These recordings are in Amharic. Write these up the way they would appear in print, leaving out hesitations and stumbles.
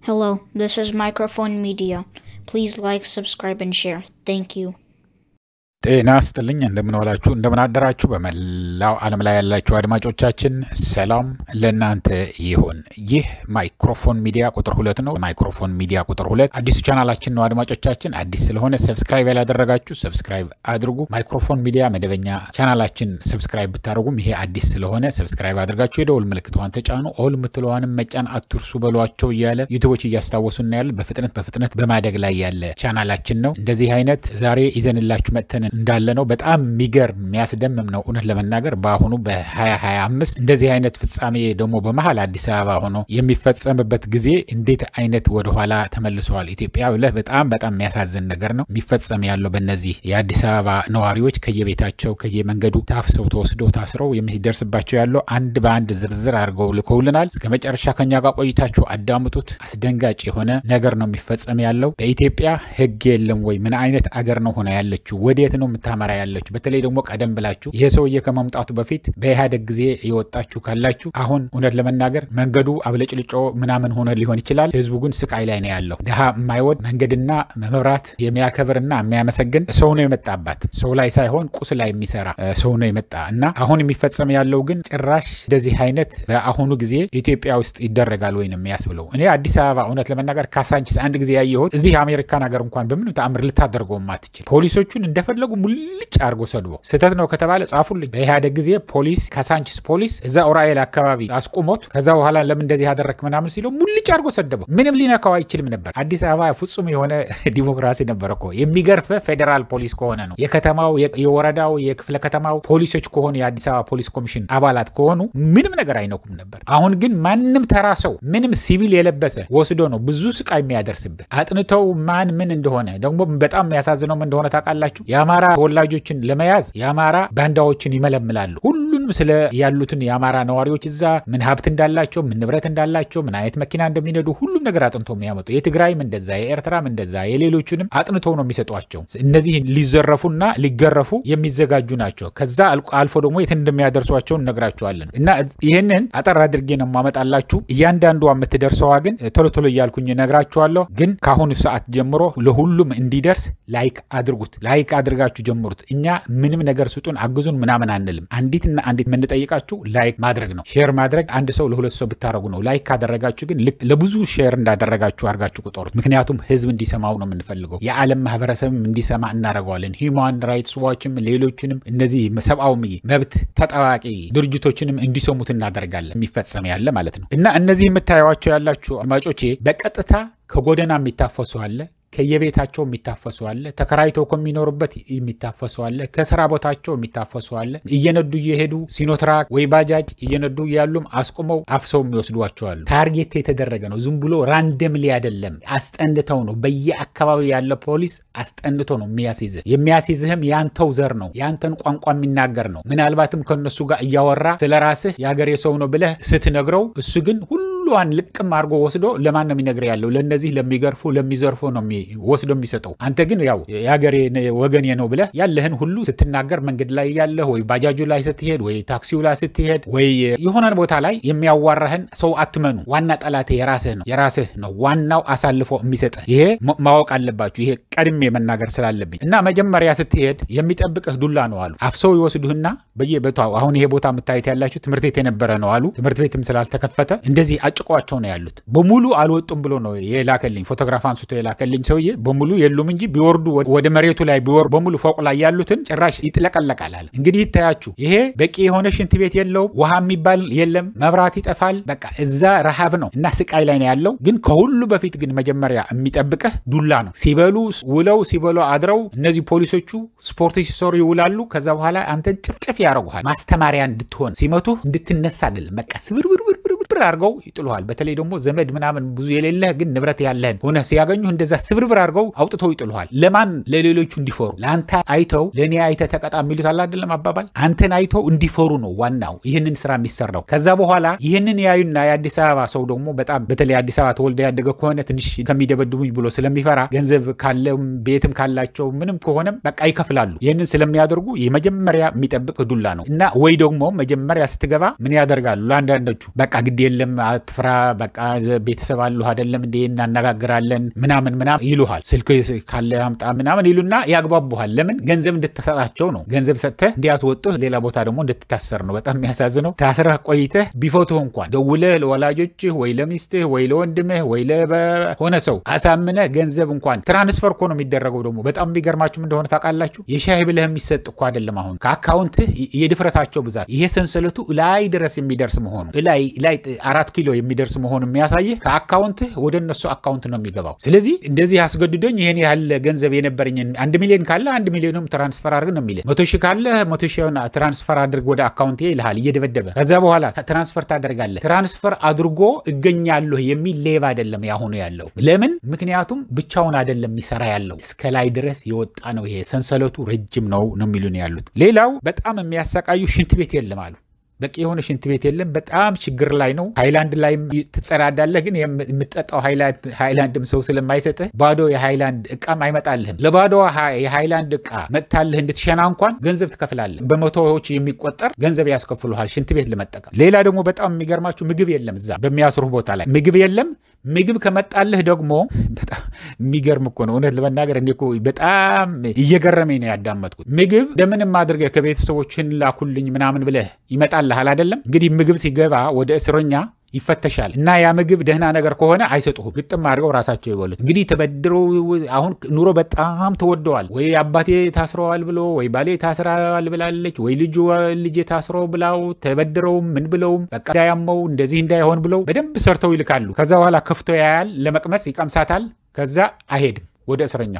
Hello, this is Microphone Media. Please like, subscribe, and share. Thank you. ጤና ይስጥልኝ እንደምን ዋላችሁ እንደምን አደራችሁ በመላው ዓለም ላይ ያላችሁ አድማጮቻችን ሰላም ለእናንተ ይሁን። ይህ ማይክሮፎን ሚዲያ ቁጥር 2 ነው። ማይክሮፎን ሚዲያ ቁጥር 2 አዲስ ቻናላችን ነው። አድማጮቻችን አዲስ ስለሆነ ሰብስክራይብ ያላደረጋችሁ ሰብስክራይብ አድርጉ። ማይክሮፎን ሚዲያ መደበኛ ቻናላችን ሰብስክራይብ ብታደርጉም ይሄ አዲስ ስለሆነ ሰብስክራይብ አድርጋችሁ የደወል ምልክቷን ተጫኑ። ኦል ምትለዋንም መጫን አትርሱ በሏቸው እያለ ዩቲዩቦች እያስታወሱና ያለ በፍጥነት በማደግ ላይ ያለ ቻናላችን ነው። እንደዚህ አይነት ዛሬ ይዘንላችሁ መጥተን እንዳለ ነው። በጣም የሚገርም የሚያስደምም ነው። እውነት ለመናገር በአሁኑ በ2025 እንደዚህ አይነት ፍጻሜ ደግሞ በመሃል አዲስ አበባ ሆኖ የሚፈጸምበት ጊዜ እንዴት አይነት ወደ ኋላ ተመልሰዋል ኢትዮጵያ ብለህ በጣም የሚያሳዝን ነገር ነው የሚፈጸም ያለው። በእነዚህ የአዲስ አበባ ነዋሪዎች ከየቤታቸው ከየመንገዱ ታፍሰው ተወስደው ታስረው የሚደርስባቸው ያለው አንድ በአንድ ዝርዝር አድርገው ልከውልናል። እስከ መጨረሻ ከኛ ጋር ቆይታችሁ አዳምጡት። አስደንጋጭ የሆነ ነገር ነው የሚፈጸም ያለው። በኢትዮጵያ ህግ የለም ወይ? ምን አይነት አገር ነው ሆነ ያለችው? ወዴት ነው ምታመራ ያለችው? በተለይ ደግሞ ቀደም ብላችሁ ይሄ ሰውዬ ከመምጣቱ በፊት በኢህአዴግ ጊዜ የወጣችሁ ካላችሁ አሁን እውነት ለመናገር መንገዱ አብለጭልጮ ምናምን ሆነ ሊሆን ይችላል። ህዝቡ ግን ስቃይ ላይ ነው ያለው። ደሃ የማይወድ መንገድና መብራት የሚያከብርና የሚያመሰግን ሰው ነው የመጣባት። ሰው ላይ ሳይሆን ቁስ ላይ የሚሰራ ሰው ነው የመጣ እና አሁን የሚፈጸም ያለው ግን ጭራሽ እንደዚህ አይነት በአሁኑ ጊዜ ኢትዮጵያ ውስጥ ይደረጋል ወይ ነው የሚያስብለው። እኔ አዲስ አበባ እውነት ለመናገር ካሳንቺስ አንድ ጊዜ ያየሁት እዚህ አሜሪካን ሀገር እንኳን በምን ተአምር ልታደርገው ማትችል ፖሊሶቹን እንደፈለጉ ሙልጭ አርጎ ሰድቦ ስተት ነው ከተባለ ጻፉልኝ። በኢህአዴግ ጊዜ ፖሊስ ካሳንቺስ ፖሊስ እዛ ኡራኤል አካባቢ አስቆሞት ከዛ በኋላ ለምን እንደዚህ ያደረክ ምናምን ሲለው ሙልጭ አርጎ ሰደበው። ምንም ሊነካው አይችልም ነበር። አዲስ አበባ ፍጹም የሆነ ዲሞክራሲ ነበር እኮ። የሚገርፍ ፌደራል ፖሊስ ከሆነ ነው የከተማው የወረዳው የክፍለ ከተማው ፖሊሶች ከሆኑ የአዲስ አበባ ፖሊስ ኮሚሽን አባላት ከሆኑ ምንም ነገር አይነኩም ነበር። አሁን ግን ማንም ተራ ሰው ምንም ሲቪል የለበሰ ወስዶ ነው ብዙ ስቃይ የሚያደርስብህ። አጥንተው ማን ምን እንደሆነ ደግሞ በጣም የሚያሳዝነው ምን እንደሆነ ታውቃላችሁ? የአማራ ወላጆችን ለመያዝ የአማራ ባንዳዎችን ይመለምላሉ። ሁሉንም ስለ ያሉትን የአማራ ነዋሪዎች እዛ ምን ሀብት እንዳላቸው ምን ንብረት እንዳላቸው ምን አይነት መኪና እንደሚነዱ ሁሉም ነገር አጥንተው የሚያመጡ የትግራይም እንደዛ የኤርትራም እንደዛ የሌሎችንም አጥንተው ነው የሚሰጧቸው። እነዚህ ሊዘረፉና ሊገረፉ የሚዘጋጁ ናቸው። ከዛ አልፎ ደግሞ የት እንደሚያደርሷቸው እነግራቸዋለን። እና ይሄንን አጠር አድርጌ ነው ማመጣላችሁ። እያንዳንዷ የምትደርሰዋ ግን ቶሎ እያልኩኝ እነግራቸዋለሁ። ግን ካሁኑ ሰዓት ጀምሮ ለሁሉም እንዲደርስ ላይክ አድርጉት። ላይክ አድርጋችሁ ጀምሩት። እኛ ምንም ነገር ስጡን አግዙን ምናምን አንልም። አንዲትና አንዲት የምንጠይቃችሁ ላይክ ማድረግ ነው። ሼር ማድረግ አንድ ሰው ለሁለት ሰው ብታረጉ ነው። ላይክ ካደረጋችሁ ግን ለብዙ ሼር እንዳደረጋችሁ አርጋችሁ ቁጠሩት። ምክንያቱም ህዝብ እንዲሰማው ነው የምንፈልገው። የዓለም ማህበረሰብም እንዲሰማ እናደርገዋለን። ሂውማን ራይትስ ዋችም ሌሎችንም እነዚህ ሰብአዊ መብት ተጣዋቂ ድርጅቶችንም እንዲሰሙት እናደርጋለን። የሚፈጸም ያለ ማለት ነው። እና እነዚህ የምታዩዋቸው ያላችሁ አድማጮቼ በቀጥታ ከጎደና የሚታፈሱ አለ፣ ከየቤታቸው የሚታፈሱ አለ፣ ተከራይተው ከሚኖርበት የሚታፈሱ አለ፣ ከስራ ቦታቸው የሚታፈሱ አለ፣ እየነዱ እየሄዱ ሲኖትራክ ወይ ባጃጅ እየነዱ ያሉም አስቆመው አፍሰው የሚወስዷቸው አሉ። ታርጌት የተደረገ ነው። ዝም ብሎ ራንደምሊ አይደለም። አስጠንተው ነው። በየአካባቢው ያለ ፖሊስ አስጠንቶ ነው የሚያስይዝህም ያንተው ዘር ነው፣ ያንተን ቋንቋ የሚናገር ነው። ምናልባትም ከነሱ ጋር እያወራ ስለራስህ ያገሬ ሰው ነው ብለህ ስትነግረው እሱ ግን ሁሉን ልቅም አድርጎ ወስዶ ለማን ነው የሚነግር ያለው? ለነዚህ ለሚገርፉ ለሚዘርፉ ነው ወስዶ የሚሰጠው። አንተ ግን ያው ያገሬ ወገኔ ነው ብለህ ያለህን ሁሉ ስትናገር መንገድ ላይ ያለህ ወይ ባጃጁ ላይ ስትሄድ ወይ ታክሲው ላይ ስትሄድ ወይ የሆነ ቦታ ላይ የሚያዋራህን ሰው አትመኑ። ዋና ጠላት የራስህ ነው ዋናው አሳልፎ የሚሰጥህ። ይሄ ማወቅ አለባችሁ። ይሄ ቀድሜ መናገር ስላለብኝ እና መጀመሪያ ስትሄድ የሚጠብቅህ ዱላ ነው አሉ። አፍሰው ይወስዱህና በየቦታው አሁን ይሄ ቦታ የምታዩት ያላችሁ ትምህርት ቤት የነበረ ነው አሉ። ትምህርት ቤትም ስላልተከፈተ እንደዚህ አጭቋቸው ነው ያሉት። በሙሉ አልወጡም ብሎ ነው የላከልኝ ፎቶግራፍ አንስቶ የላከልኝ ሰውዬ። በሙሉ የሉም እንጂ ቢወርዱ ወደ መሬቱ ላይ ቢወርዱ በሙሉ ፎቅ ላይ ያሉትን ጭራሽ ይጥለቀለቃል አለ። እንግዲህ ይታያችሁ ይሄ በቂ የሆነ ሽንት ቤት የለውም፣ ውሃ የሚባል የለም፣ መብራት ይጠፋል። በቃ እዛ ረሃብ ነው እና ስቃይ ላይ ነው ያለው። ግን ከሁሉ በፊት ግን መጀመሪያ የሚጠብቅህ ዱላ ነው። ሲበሉ ውለው ሲበሉ አድረው እነዚህ ፖሊሶቹ ስፖርት ሲሰሩ ይውላሉ። ከዛ በኋላ አንተን ጭፍጭፍ ያደርጉሃል። ማስተማሪያ እንድትሆን ሲመቱ እንድትነሳ አይደለም። በቃ ስብርብር አርገው ይጥሉሃል። በተለይ ደግሞ ዘመድ ምናምን ብዙ የሌለህ ግን ንብረት ያለህን ሆነ ሲያገኙ እንደዛ ስብርብር አርገው አውጥተው ይጥሉሃል። ለማን? ለሌሎቹ እንዲፈሩ። ለአንተ አይተው ለኔ አይተ ተቀጣ የሚሉት አለ አይደለም አባባል። አንተን አይተው እንዲፈሩ ነው ዋናው ይህንን ስራ የሚሰራው። ከዛ በኋላ ይህንን ያዩና የአዲስ አበባ ሰው ደግሞ በጣም በተለይ አዲስ አበባ ተወልደ ያደገ ከሆነ ትንሽ ከሚደበድቡኝ ብሎ ስለሚፈራ ገንዘብ ካለም ቤትም ካላቸው ምንም ከሆነም በቃ ይከፍላሉ። ይህንን ስለሚያደርጉ የመጀመሪያ የሚጠብቅ ዱላ ነው እና ወይ ደግሞ መጀመሪያ ስትገባ ምን ያደርጋሉ? ለአንዳንዶቹ በቃ ግዴ የለም አትፍራ በቃ ቤተሰብ አሉ አይደለም እንዴ እናነጋግራለን ምናምን ይሉሃል ስልክ ካለ አምጣ ምናምን ይሉና ያግባቡሃል ለምን ገንዘብ እንድትሰጣቸው ነው ገንዘብ ሰጥተህ እንዲያስወጡህ ሌላ ቦታ ደግሞ እንድትታሰር ነው በጣም የሚያሳዝነው ታስረህ ቆይተህ ቢፎቶህ እንኳን ደውለህ ለወላጆችህ ወይ ለሚስትህ ወይ ለወንድምህ ወይ ለሆነ ሰው አሳምነህ ገንዘብ እንኳን ትራንስፈር እኮ ነው የሚደረገው ደግሞ በጣም የሚገርማችሁ እንደሆነ ታውቃላችሁ የሻይ ብለህ የሚሰጥ እኮ አይደለም አሁን ከአካውንትህ የድፍረታቸው ብዛት ይሄ ሰንሰለቱ ላይ ድረስ የሚደርስ መሆኑ ላይ 4 ኪሎ የሚደርስ መሆኑ የሚያሳይህ ከአካውንትህ ወደ እነሱ አካውንት ነው የሚገባው ስለዚህ እንደዚህ ያስገድዶኝ ይሄን ያህል ገንዘብ የነበረኝ 1 ሚሊዮን ካለ 1 ሚሊዮንም ትራንስፈር አድርግ ነው የሚልህ 100 ሺህ ካለ 100 ሺህን ትራንስፈር አድርግ ወደ አካውንቴ ይልሃል እየደበደበ ከዛ በኋላ ትራንስፈር ታደርጋለህ ትራንስፈር አድርጎ እገኛለሁ የሚል ሌባ አይደለም ያሁኑ ያለው ለምን ምክንያቱም ብቻውን አይደለም የሚሰራ ያለው እስከ ላይ ድረስ የወጣ ነው ይሄ ሰንሰለቱ ረጅም ነው የሚሉን ያሉት ሌላው በጣም የሚያሰቃዩ ሽንት ቤት የለም አሉ በቂ የሆነ ሽንት ቤት የለም በጣም ችግር ላይ ነው ሃይላንድ ላይ ትጸዳዳለህ ግን የምትጠጣው ሃይላንድም ሰው ስለማይሰጥህ ባዶ የሃይላንድ እቃም አይመጣልህም ለባዶ የሃይላንድ እቃ መጥታልህ እንድትሸና እንኳን ገንዘብ ትከፍላለህ በመቶዎች የሚቆጠር ገንዘብ ያስከፍሉሃል ሽንት ቤት ለመጠቀም ሌላ ደግሞ በጣም የሚገርማችሁ ምግብ የለም እዛ በሚያስሩህ ቦታ ላይ ምግብ የለም ምግብ ከመጣልህ ደግሞ በጣም የሚገርም እኮ ነው እውነት ለመናገር እኔ እኮ በጣም እየገረመኝ ነው ያዳመጥኩት ምግብ እንደምንም አድርገህ ከቤተሰቦችን ላኩልኝ ምናምን ብለህ ይመጣልሃል አይደለም እንግዲህ ምግብ ሲገባ ወደ እስረኛ ይፈተሻል እና ያ ምግብ ደህና ነገር ከሆነ አይሰጡህም ግጥም አድርገው ራሳቸው ይበሉት እንግዲህ ተበድረው አሁን ኑሮ በጣም ተወደዋል ወይ አባቴ ታስረዋል ብሎ ወይ ባሌ ታስረዋል ብላለች ወይ ልጄ ታስረው ብላው ተበድረው ምን ብለው በቃ ያያመው እንደዚህ እንዳይሆን ብለው በደንብ ሰርተው ይልካሉ ከዛ በኋላ ከፍቶ ያያል ለመቅመስ ይቀምሳታል ከዛ አይሄድም ወደ እስረኛ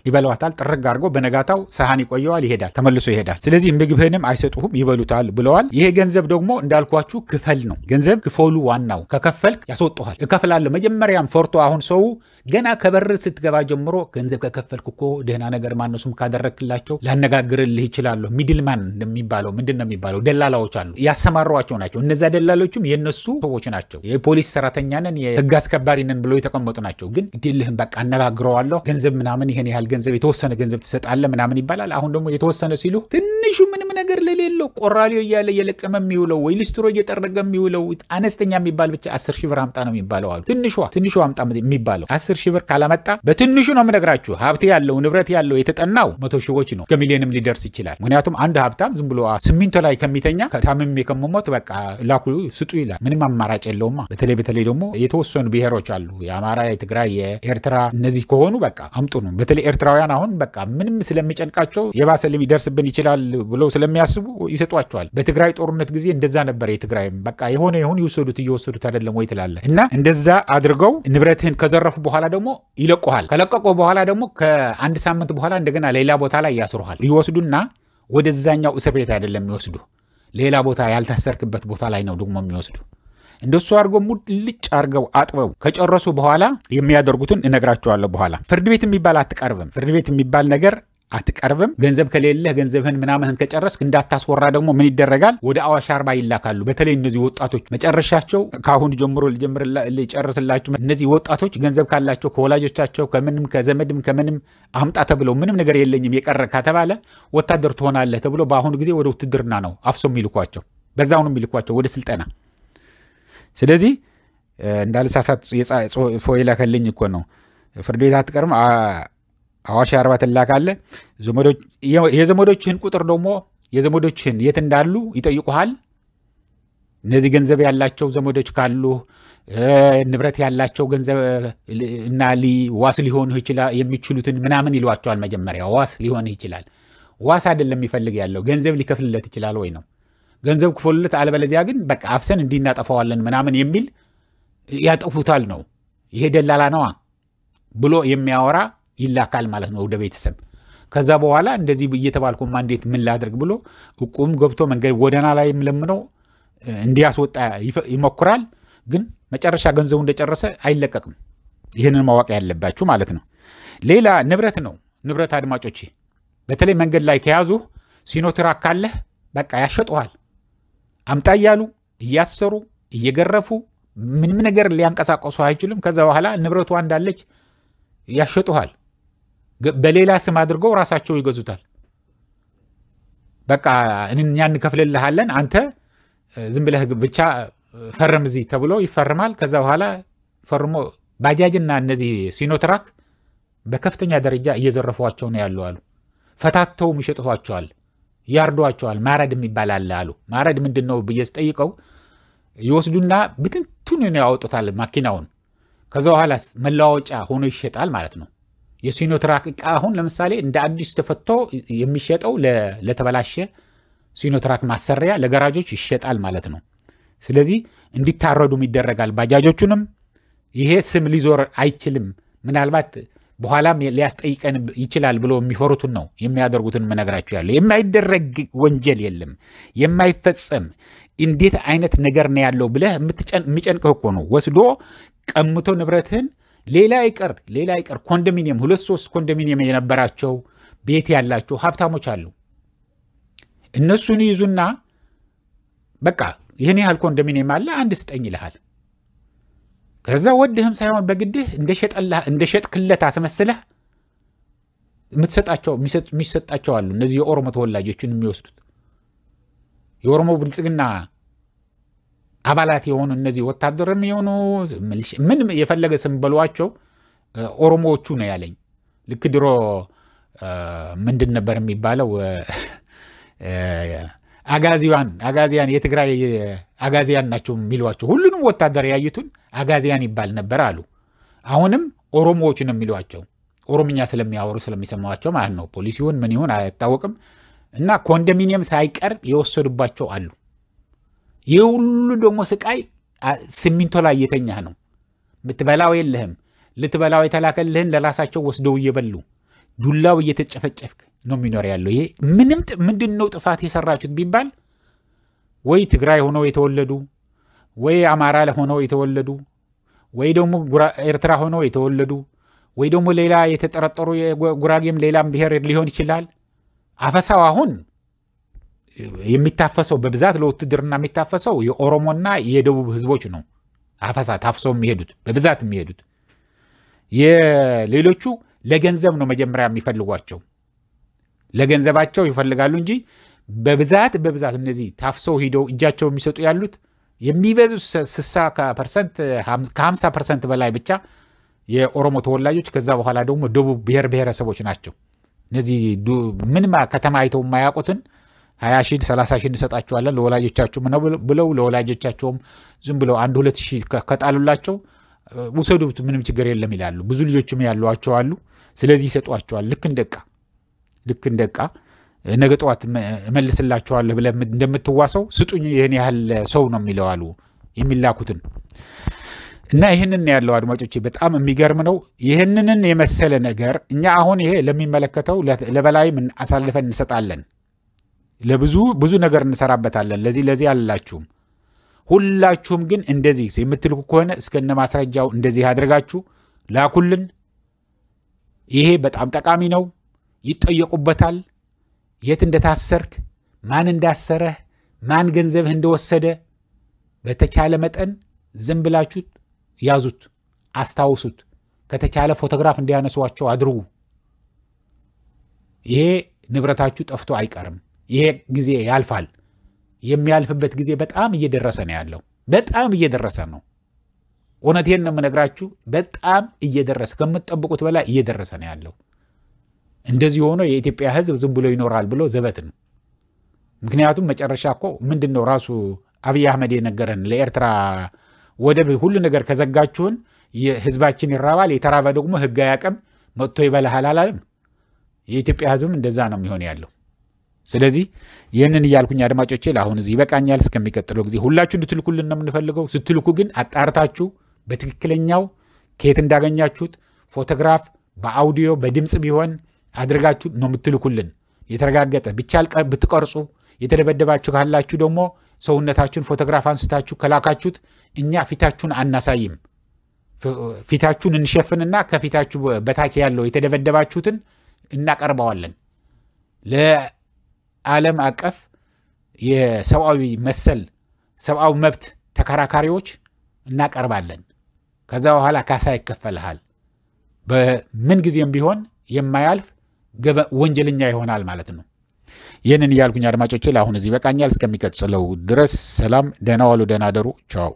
ይበሏታል ጥርግ አድርገው በነጋታው ሰሃን ይቆየዋል ይሄዳል ተመልሶ ይሄዳል ስለዚህ ምግብህንም አይሰጡህም ይበሉታል ብለዋል ይሄ ገንዘብ ደግሞ እንዳልኳችሁ ክፈል ነው ገንዘብ ክፈሉ ዋናው ከከፈልክ ያስወጡሃል እከፍላለሁ መጀመሪያም ፈርቶ አሁን ሰው ገና ከበር ስትገባ ጀምሮ ገንዘብ ከከፈልክ እኮ ደህና ነገር ማነሱም ካደረክላቸው ላነጋግርልህ ይችላል ሚድልማን እንደሚባለው ምንድነው የሚባለው ደላላዎች አሉ ያሰማሯቸው ናቸው እነዛ ደላሎችም የነሱ ሰዎች ናቸው የፖሊስ ሰራተኛ ነን የህግ አስከባሪ ነን ብለው የተቀመጡ ናቸው ግን ግዴለህም በቃ አነጋግረዋለሁ ገንዘብ ምናምን ይሄን ያህል ገንዘብ የተወሰነ ገንዘብ ትሰጣለህ ምናምን ይባላል አሁን ደግሞ የተወሰነ ሲሉ ትንሹ ምንም ነገር ለሌለው ቆራሊዮ እያለ እየለቀመ የሚውለው ወይ ሊስትሮ እየጠረገ የሚውለው አነስተኛ የሚባል ብቻ 10 ሺህ ብር አምጣ ነው የሚባለው አሉ ትንሹ አምጣ የሚባለው 10 ሺህ ብር ካላመጣ በትንሹ ነው የምነግራችሁ ሀብት ያለው ንብረት ያለው የተጠናው 100 ሺዎች ነው ከሚሊዮንም ሊደርስ ይችላል ምክንያቱም አንድ ሀብታም ዝም ብሎ ሲሚንቶ ላይ ከሚተኛ ከታምም የከመሞት በቃ ላኩ ስጡ ይላል ምንም አማራጭ የለውማ በተለይ ደግሞ የተወሰኑ ብሔሮች አሉ የአማራ የትግራይ የኤርትራ እነዚህ ከሆኑ በቃ አምጡ ነው በተለይ ኤርትራውያን አሁን በቃ ምንም ስለሚጨንቃቸው የባሰ ሊደርስብን ይችላል ብለው ስለሚያስቡ ይሰጧቸዋል በትግራይ ጦርነት ጊዜ እንደዛ ነበር የትግራይም በቃ የሆነ እየወሰዱት አይደለም ወይ ትላለህ እና እንደዛ አድርገው ንብረትህን ከዘረፉ በኋላ ደግሞ ይለቁሃል ከለቀቁ በኋላ ደግሞ ከአንድ ሳምንት በኋላ እንደገና ሌላ ቦታ ላይ ያስሩሃል ይወስዱና ወደዛኛው እስር ቤት አይደለም የሚወስዱ ሌላ ቦታ ያልታሰርክበት ቦታ ላይ ነው ደግሞ የሚወስዱ እንደሱ አድርገው ሙልጭ አድርገው አጥበው ከጨረሱ በኋላ የሚያደርጉትን እነግራቸዋለሁ በኋላ ፍርድ ቤት የሚባል አትቀርብም ፍርድ ቤት የሚባል ነገር አትቀርብም ገንዘብ ከሌለህ ገንዘብህን ምናምን ከጨረስክ እንዳታስወራ ደግሞ ምን ይደረጋል ወደ አዋሽ አርባ ይላካሉ በተለይ እነዚህ ወጣቶች መጨረሻቸው ካሁን ጀምሮ ልጨርስላችሁ እነዚህ ወጣቶች ገንዘብ ካላቸው ከወላጆቻቸው ከምንም ከዘመድም ከምንም አምጣ ተብለው ምንም ነገር የለኝም የቀረ ከተባለ ወታደር ትሆናለህ ተብሎ በአሁኑ ጊዜ ወደ ውትድርና ነው አፍሶም ይልኳቸው በዛው ነው የሚልኳቸው ወደ ስልጠና ስለዚህ እንዳልሳሳት ፎይላ ከልኝ እኮ ነው ፍርድ ቤት አትቀርም አዋሽ አርባ ትላካለህ የዘመዶችህን ቁጥር ደግሞ የዘመዶችህን የት እንዳሉ ይጠይቁሃል እነዚህ ገንዘብ ያላቸው ዘመዶች ካሉ ንብረት ያላቸው ገንዘብ እና ዋስ ሊሆኑ ይችላል የሚችሉትን ምናምን ይሏቸዋል መጀመሪያ ዋስ ሊሆን ይችላል ዋስ አይደለም የሚፈልግ ያለው ገንዘብ ሊከፍልለት ይችላል ወይ ነው ገንዘብ ክፈሉለት አለበለዚያ ግን በቃ አፍሰን እንዲናጠፋዋለን ምናምን የሚል ያጠፉታል ነው ይሄ ደላላ ነዋ ብሎ የሚያወራ ይላካል ማለት ነው ወደ ቤተሰብ ከዛ በኋላ እንደዚህ እየተባልኩማ እንዴት ምን ላድርግ ብሎ እቁም ገብቶ መንገድ ወደና ላይ ለምነው እንዲያስወጣ ይሞክራል ግን መጨረሻ ገንዘቡ እንደጨረሰ አይለቀቅም ይሄንን ማወቅ ያለባችሁ ማለት ነው ሌላ ንብረት ነው ንብረት አድማጮች በተለይ መንገድ ላይ ከያዙ ሲኖትራክ ካለህ በቃ ያሸጡሃል አምጣ እያሉ እያሰሩ እየገረፉ ምንም ነገር ሊያንቀሳቀሱ አይችሉም ከዛ በኋላ ንብረቱ እንዳለች ያሸጡሃል በሌላ ስም አድርገው ራሳቸው ይገዙታል በቃ እኛ እንከፍልልሃለን አንተ ዝም ብለህ ብቻ ፈርም እዚህ ተብሎ ይፈርማል። ከዛ በኋላ ፈርሞ ባጃጅና እነዚህ ሲኖትራክ በከፍተኛ ደረጃ እየዘረፏቸው ነው ያለው አሉ። ፈታተው ይሸጡዋቸዋል፣ ያርዷቸዋል። ማረድ የሚባል አለ አሉ። ማረድ ምንድነው ብዬ ስጠይቀው ይወስዱና ብትንቱን ነው ያወጡታል ማኪናውን። ከዛ በኋላ መለዋወጫ ሆኖ ይሸጣል ማለት ነው። የሲኖትራክ ዕቃ አሁን ለምሳሌ እንደ አዲስ ተፈቶ የሚሸጠው ለተበላሸ ሲኖትራክ ማሰሪያ ለጋራጆች ይሸጣል ማለት ነው። ስለዚህ እንዲታረዱም ይደረጋል። ባጃጆቹንም ይሄ ስም ሊዞር አይችልም፣ ምናልባት በኋላም ሊያስጠይቀን ይችላል ብሎ የሚፈሩትን ነው የሚያደርጉትን መነግራችሁ ያለው። የማይደረግ ወንጀል የለም የማይፈጸም። እንዴት አይነት ነገር ነው ያለው ብለህ የሚጨንቅህ እኮ ነው። ወስዶ ቀምቶ ንብረትህን ሌላ ይቀር ኮንዶሚኒየም 2-3 ኮንዶሚኒየም የነበራቸው ቤት ያላቸው ሀብታሞች አሉ። እነሱን ይዙና በቃ ይህን ያህል ኮንዶሚኒየም አለ አንድ ስጠኝ ይልሃል። ከዛ ወድህም ሳይሆን በግድህ እንደሸጥክለት አስመስለህ የሚሰጣቸው አሉ። እነዚህ የኦሮሞ ተወላጆችን የሚወስዱት የኦሮሞ ብልጽግና አባላት የሆኑ እነዚህ ወታደርም የሆኑ ምን የፈለገ ስም በሏቸው ኦሮሞዎቹ ነው ያለኝ። ልክ ድሮ ምንድን ነበር የሚባለው አጋዚያን የትግራይ አጋዚያን ናቸው የሚሏቸው። ሁሉንም ወታደር ያዩትን አጋዚያን ይባል ነበር አሉ። አሁንም ኦሮሞዎች ነው የሚሏቸው፣ ኦሮምኛ ስለሚያወሩ ስለሚሰማቸው ማለት ነው። ፖሊሲውን ምን ይሁን አይታወቅም። እና ኮንዶሚኒየም ሳይቀር የወሰዱባቸው አሉ። ይህ ሁሉ ደግሞ ስቃይ ሲሚንቶ ላይ እየተኛህ ነው። ምትበላው የለህም። ልትበላው የተላከልህን ለራሳቸው ወስደው እየበሉ ዱላው እየተጨፈጨፍክ ነው የሚኖር ያለው። ይሄ ምንድነው ጥፋት የሰራችሁት ቢባል ወይ ትግራይ ሆነው የተወለዱ ወይ አማራ ሆነው የተወለዱ ወይ ደግሞ ኤርትራ ሆነው የተወለዱ ወይ ደግሞ ሌላ የተጠረጠሩ ጉራጌም ሌላም ብሔር ሊሆን ይችላል። አፈሳው አሁን የሚታፈሰው በብዛት ለውትድርና የሚታፈሰው የኦሮሞና የደቡብ ህዝቦች ነው። አፈሳ ታፍሰው የሚሄዱት በብዛት የሚሄዱት የሌሎቹ ለገንዘብ ነው መጀመሪያ የሚፈልጓቸው። ለገንዘባቸው ይፈልጋሉ እንጂ በብዛት እነዚህ ታፍሰው ሄደው እጃቸው የሚሰጡ ያሉት የሚበዙ 60% ከ50% በላይ ብቻ የኦሮሞ ተወላጆች፣ ከዛ በኋላ ደግሞ ደቡብ ብሔረሰቦች ናቸው። እነዚህ ምንም ከተማ አይተው የማያውቁትን 20 ሺህ 30 ሺህ እንሰጣቸዋለን ለወላጆቻቸው ነው ብለው ለወላጆቻቸውም ዝም ብለው 1-2 ሺህ ከጣሉላቸው ውሰዱት ምንም ችግር የለም ይላሉ። ብዙ ልጆችም ያሏቸው አሉ። ስለዚህ ይሰጧቸዋል። ልክ እንደቃ ነገ ጠዋት እመልስላቸዋለሁ ብለህ እንደምትዋሰው ስጡኝ ይሄን ያህል ሰው ነው የሚለው አሉ የሚላኩትን። እና ይህንን ያለው አድማጮቼ በጣም የሚገርም ነው። ይህንን የመሰለ ነገር እኛ አሁን ይሄ ለሚመለከተው ለበላይ ምን አሳልፈን እንሰጣለን፣ ብዙ ነገር እንሰራበታለን። ለዚህ አላችሁም። ሁላችሁም ግን እንደዚህ የምትልኩ ከሆነ እስከነ ማስረጃው እንደዚህ አድርጋችሁ ላኩልን። ይሄ በጣም ጠቃሚ ነው። ይጠየቁበታል። የት እንደታሰርክ፣ ማን እንዳሰረህ፣ ማን ገንዘብህ እንደወሰደ በተቻለ መጠን ዝም ብላችሁ ያዙት፣ አስታውሱት። ከተቻለ ፎቶግራፍ እንዲያነሷቸው አድርጉ። ይሄ ንብረታችሁ ጠፍቶ አይቀርም። ይሄ ጊዜ ያልፋል። የሚያልፍበት ጊዜ በጣም እየደረሰ ነው ያለው። በጣም እየደረሰ ነው። እውነቴን ነው የምነግራችሁ። በጣም እየደረሰ ከምትጠብቁት በላይ እየደረሰ ነው ያለው። እንደዚህ ሆኖ የኢትዮጵያ ሕዝብ ዝም ብሎ ይኖራል ብሎ ዘበት ነው። ምክንያቱም መጨረሻ እኮ ምንድነው ራሱ አብይ አህመድ የነገረን ለኤርትራ ወደብ ሁሉ ነገር ከዘጋችሁን ህዝባችን ይራባል፣ የተራበ ደግሞ ህግ አያውቅም መጥቶ ይበላሃል አላለም። የኢትዮጵያ ሕዝብም እንደዛ ነው የሚሆን ያለው። ስለዚህ ይህንን እያልኩኝ አድማጮቼ ለአሁን እዚህ ይበቃኛል። እስከሚቀጥለው ጊዜ ሁላችሁ እንድትልኩልን ነው የምንፈልገው። ስትልኩ ግን አጣርታችሁ በትክክለኛው ከየት እንዳገኛችሁት ፎቶግራፍ በአውዲዮ በድምፅ ቢሆን አድርጋችሁ ነው የምትልኩልን። የተረጋገጠ ብቻል ብትቀርጹ፣ የተደበደባችሁ ካላችሁ ደግሞ ሰውነታችሁን ፎቶግራፍ አንስታችሁ ከላካችሁት እኛ ፊታችሁን አናሳይም። ፊታችሁን እንሸፍንና ከፊታችሁ በታች ያለው የተደበደባችሁትን እናቀርበዋለን ለዓለም አቀፍ የሰብአዊ ሰብአዊ መብት ተከራካሪዎች እናቀርባለን። ከዛ በኋላ ካሳ ይከፈልሃል። በምን ጊዜም ቢሆን የማያልፍ ወንጀለኛ ይሆናል ማለት ነው። ይህንን እያልኩኝ አድማጮቼ ለአሁን እዚህ በቃኛል። እስከሚቀጥለው ድረስ ሰላም፣ ደህና ዋሉ፣ ደህና አደሩ። ቻው።